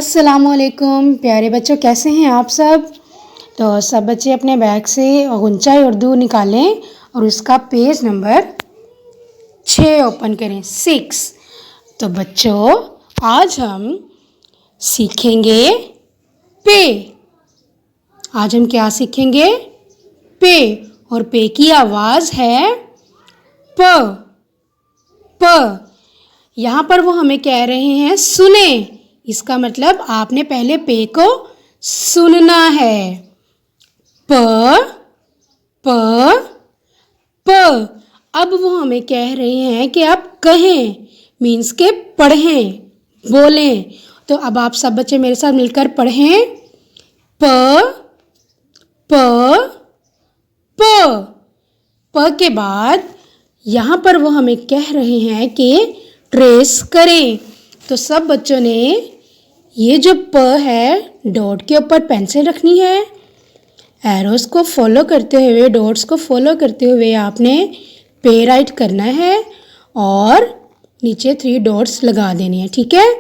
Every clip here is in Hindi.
अस्सलामुअलैकुम प्यारे बच्चों, कैसे हैं आप सब। तो सब बच्चे अपने बैग से गुंचा उर्दू निकालें और उसका पेज नंबर 6 ओपन करें, 6। तो बच्चों आज हम सीखेंगे पे। आज हम क्या सीखेंगे? पे। और पे की आवाज़ है प। प। यहाँ पर वो हमें कह रहे हैं सुने। इसका मतलब आपने पहले पे को सुनना है। प प प। अब वो हमें कह रहे हैं कि आप कहें, मीन्स के पढ़ें, बोलें। तो अब आप सब बच्चे मेरे साथ मिलकर पढ़ें। प प प। प के बाद यहाँ पर वो हमें कह रहे हैं कि ट्रेस करें। तो सब बच्चों ने ये जो प है, डॉट के ऊपर पेंसिल रखनी है। एरोस को फॉलो करते हुए, डॉट्स को फॉलो करते हुए आपने पे राइट करना है और नीचे 3 डॉट्स लगा देने हैं, ठीक है।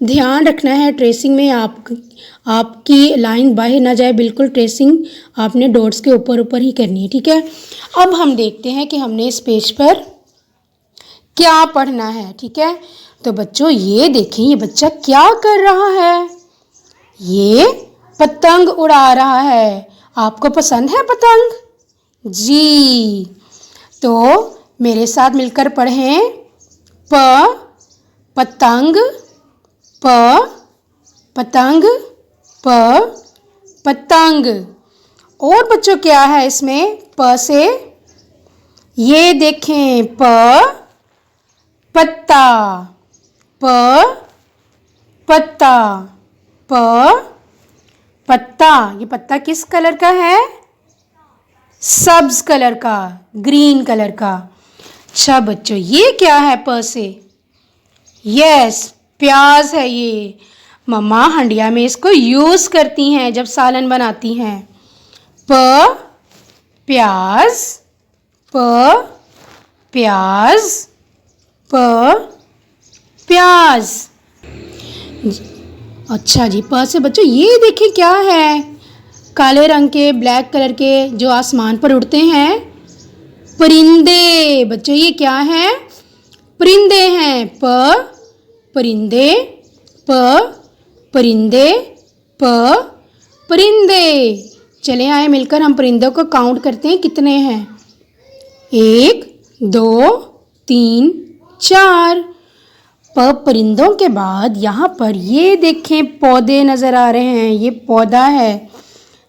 ध्यान रखना है ट्रेसिंग में आपकी लाइन बाहर ना जाए, बिल्कुल ट्रेसिंग आपने डॉट्स के ऊपर ऊपर ही करनी है, ठीक है। अब हम देखते हैं कि हमने इस पेज पर क्या पढ़ना है, ठीक है। तो बच्चों ये देखें, ये बच्चा क्या कर रहा है? ये पतंग उड़ा रहा है। आपको पसंद है पतंग? जी। तो मेरे साथ मिलकर पढ़ें। प पतंग, प पतंग, प पतंग। और बच्चों क्या है इसमें प से? ये देखें, प पत्ता, प पत्ता, प पत्ता। ये पत्ता किस कलर का है? सब्ज कलर का, ग्रीन कलर का। अच्छा बच्चों ये क्या है प से? यस, प्याज है ये। मम्मा हंडिया में इसको यूज़ करती हैं जब सालन बनाती हैं। प प्याज, प प्याज, प प्याज। अच्छा जी, प से बच्चों ये देखें क्या है? काले रंग के, ब्लैक कलर के, जो आसमान पर उड़ते हैं, परिंदे। बच्चों ये क्या है? परिंदे हैं। प परिंदे, प परिंदे, प परिंदे। चले आए मिलकर हम परिंदों को काउंट करते हैं, कितने हैं? 1 2 3 4। प परिंदों के बाद यहाँ पर ये देखें पौधे नज़र आ रहे हैं, ये पौधा है।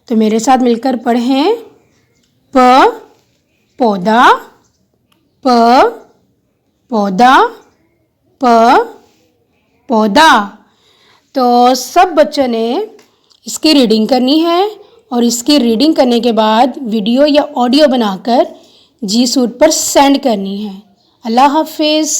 तो मेरे साथ मिलकर पढ़ें। प पौधा, प पौधा, प पौधा। तो सब बच्चों ने इसकी रीडिंग करनी है और इसकी रीडिंग करने के बाद वीडियो या ऑडियो बनाकर जी सूट पर सेंड करनी है। अल्लाह हाफिज़।